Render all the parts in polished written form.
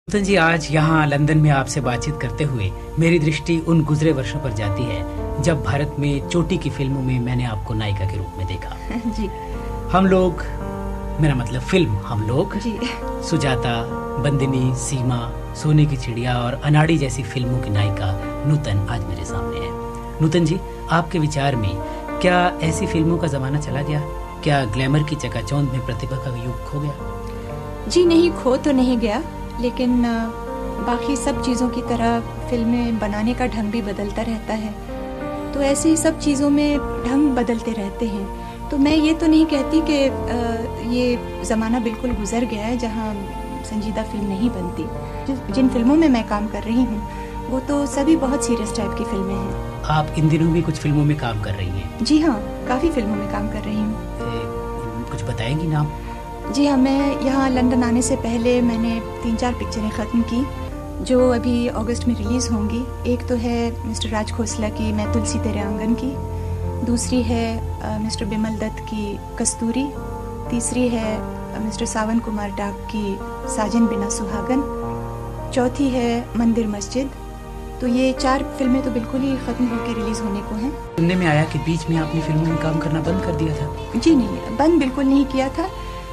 नूतन जी, आज यहाँ लंदन में आपसे बातचीत करते हुए मेरी दृष्टि उन गुजरे वर्षों पर जाती है जब भारत में चोटी की फिल्मों में मैंने आपको नायिका के रूप में देखा। जी। हम लोग, मेरा मतलब फिल्म हम लोग, जी। सुजाता, बंदिनी, सीमा, सोने की चिड़िया और अनाड़ी जैसी फिल्मों की नायिका नूतन आज मेरे सामने है। नूतन जी, आपके विचार में क्या ऐसी फिल्मों का जमाना चला गया? क्या ग्लैमर की चकाचौंध में प्रतिभा का युग खो गया? जी नहीं, खो तो नहीं गया, लेकिन बाकी सब चीज़ों की तरह फिल्में बनाने का ढंग भी बदलता रहता है, तो ऐसे ही सब चीज़ों में ढंग बदलते रहते हैं। तो मैं ये तो नहीं कहती कि ये ज़माना बिल्कुल गुजर गया है जहाँ संजीदा फिल्म नहीं बनती। जिन फिल्मों में मैं काम कर रही हूँ वो तो सभी बहुत सीरियस टाइप की फिल्में हैं। आप इन दिनों भी कुछ फिल्मों में काम कर रही हैं? जी हाँ, काफ़ी फिल्मों में काम कर रही हूँ। कुछ बताएंगी नाम? जी हाँ, मैं यहाँ लंदन आने से पहले मैंने 3-4 पिक्चरें ख़त्म की जो अभी अगस्त में रिलीज़ होंगी। एक तो है मिस्टर राज खोसला की मैं तुलसी तेरे आंगन की, दूसरी है मिस्टर बिमल दत्त की कस्तूरी, तीसरी है मिस्टर सावन कुमार डाक की साजन बिना सुहागन, चौथी है मंदिर मस्जिद। तो ये 4 फिल्में तो बिल्कुल ही ख़त्म होकर रिलीज़ होने को हैं। सुनने में आया कि बीच में आपने फिल्मों में काम करना बंद कर दिया था। जी नहीं, बंद बिल्कुल नहीं किया था।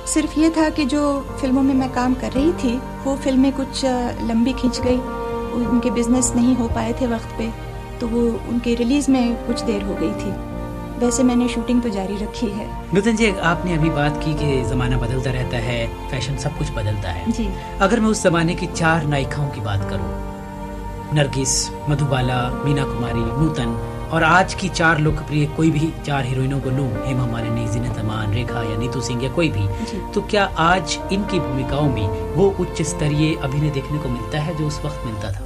सिर्फ ये था कि जो फिल्मों में मैं काम कर रही थी वो फिल्में कुछ लंबी खिंच गई, उनके बिजनेस नहीं हो पाए थे वक्त पे, तो वो उनके रिलीज़ में कुछ देर हो गई थी। वैसे मैंने शूटिंग तो जारी रखी है। नूतन जी, आपने अभी बात की कि ज़माना बदलता रहता है, फैशन सब कुछ बदलता है। जी। अगर मैं उस ज़माने की 4 नायिकाओं की बात करूं, नरगिस, मधुबाला, मीना कुमारी, नूतन, और आज की 4 लोकप्रिय कोई भी 4 हीरोइनों को लूं, हेमा मालिनी, ज़ीनत अमान, रेखा या नीतू सिंह या कोई भी, तो क्या आज इनकी भूमिकाओं में वो उच्च स्तरीय अभिनय देखने को मिलता है जो उस वक्त मिलता था?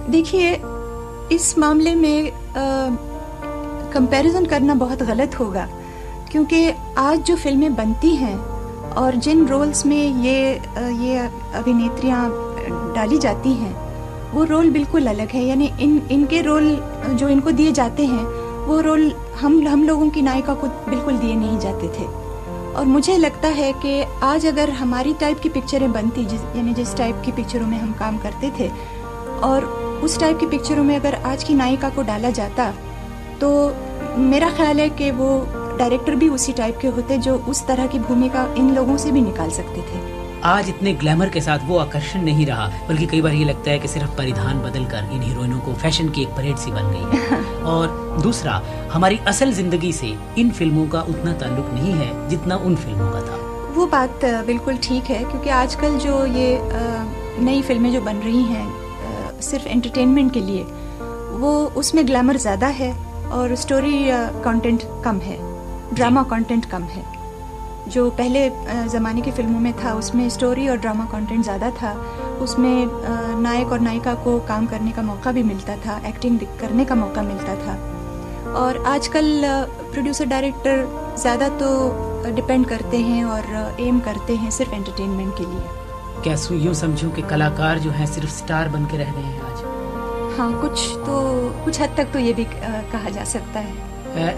देखिए, इस मामले में कंपैरिजन करना बहुत गलत होगा, क्योंकि आज जो फिल्में बनती हैं और जिन रोल्स में ये अभिनेत्रियां डाली जाती हैं वो रोल बिल्कुल अलग है। यानी इनके रोल जो इनको दिए जाते हैं वो रोल हम लोगों की नायिका को बिल्कुल दिए नहीं जाते थे। और मुझे लगता है कि आज अगर हमारी टाइप की पिक्चरें बनती, यानी जिस टाइप की पिक्चरों में हम काम करते थे, और उस टाइप की पिक्चरों में अगर आज की नायिका को डाला जाता, तो मेरा ख्याल है कि वो डायरेक्टर भी उसी टाइप के होते जो उस तरह की भूमिका इन लोगों से भी निकाल सकते थे। आज इतने ग्लैमर के साथ वो आकर्षण नहीं रहा, बल्कि कई बार ये लगता है कि सिर्फ परिधान बदलकर इन हीरोइनों को फैशन की एक परेड सी बन गई है। और दूसरा, हमारी असल जिंदगी से इन फिल्मों का उतना ताल्लुक नहीं है जितना उन फिल्मों का था। वो बात बिल्कुल ठीक है, क्योंकि आजकल जो ये नई फिल्में जो बन रही हैं सिर्फ एंटरटेनमेंट के लिए, वो उसमें ग्लैमर ज़्यादा है और स्टोरी कंटेंट कम है, ड्रामा कंटेंट कम है। जो पहले ज़माने की फिल्मों में था उसमें स्टोरी और ड्रामा कंटेंट ज़्यादा था, उसमें नायक और नायिका को काम करने का मौका भी मिलता था, एक्टिंग करने का मौका मिलता था। और आजकल प्रोड्यूसर डायरेक्टर ज़्यादा तो डिपेंड करते हैं और एम करते हैं सिर्फ एंटरटेनमेंट के लिए। क्या यूँ समझूं कि कलाकार जो हैं सिर्फ स्टार बन के रह गए हैं आज? हाँ, कुछ हद तक तो ये भी कहा जा सकता है।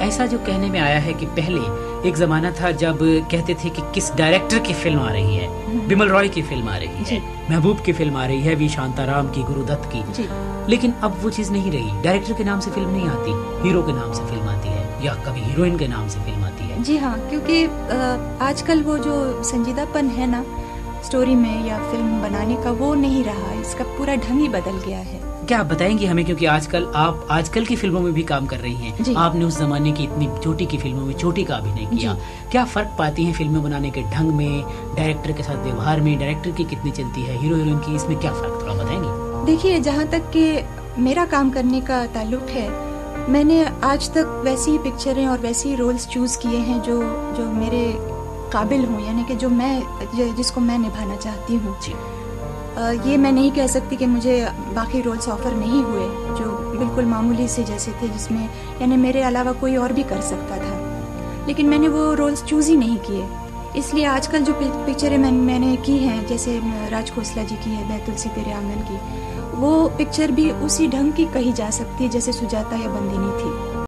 ऐसा जो कहने में आया है कि पहले एक जमाना था जब कहते थे कि किस डायरेक्टर की फिल्म आ रही है, बिमल रॉय की फिल्म आ रही है, महबूब की फिल्म आ रही है, वी शांताराम की, गुरुदत्त की। लेकिन अब वो चीज नहीं रही। डायरेक्टर के नाम से फिल्म नहीं आती, हीरो के नाम से फिल्म आती है, या कभी हीरोइन के नाम से फिल्म आती है। जी हाँ, क्योंकि आजकल वो जो संजीदापन है ना स्टोरी में या फिल्म बनाने का, वो नहीं रहा। इसका पूरा ढंग ही बदल गया है। क्या आप बताएंगे हमें, क्योंकि आप आजकल की फिल्मों में भी काम कर रही हैं, आपने उस जमाने की इतनी चोटी की फिल्मों में चोटी का अभिनय किया, क्या फर्क पाती हैं फिल्में बनाने के ढंग में, डायरेक्टर के साथ व्यवहार में, डायरेक्टर की कितनी चलती है, हीरो हीरोइन की, इसमें क्या फर्क, थोड़ा बताएंगे? देखिए, जहाँ तक कि मेरा काम करने का ताल्लुक है, मैंने आज तक वैसी पिक्चरें और वैसी रोल्स चूज किए हैं जो मेरे काबिल हूँ, यानी कि जिसको मैं निभाना चाहती हूँ। ये मैं नहीं कह सकती कि मुझे बाकी रोल्स ऑफर नहीं हुए जो बिल्कुल मामूली से जैसे थे, जिसमें यानी मेरे अलावा कोई और भी कर सकता था, लेकिन मैंने वो रोल्स चूज ही नहीं किए। इसलिए आजकल जो पिक्चरें मैंने की हैं, जैसे राज खोसला जी की है मैं तुलसी तेरे आंगन की, वो पिक्चर भी उसी ढंग की कही जा सकती है जैसे सुजाता या बंदिनी थी।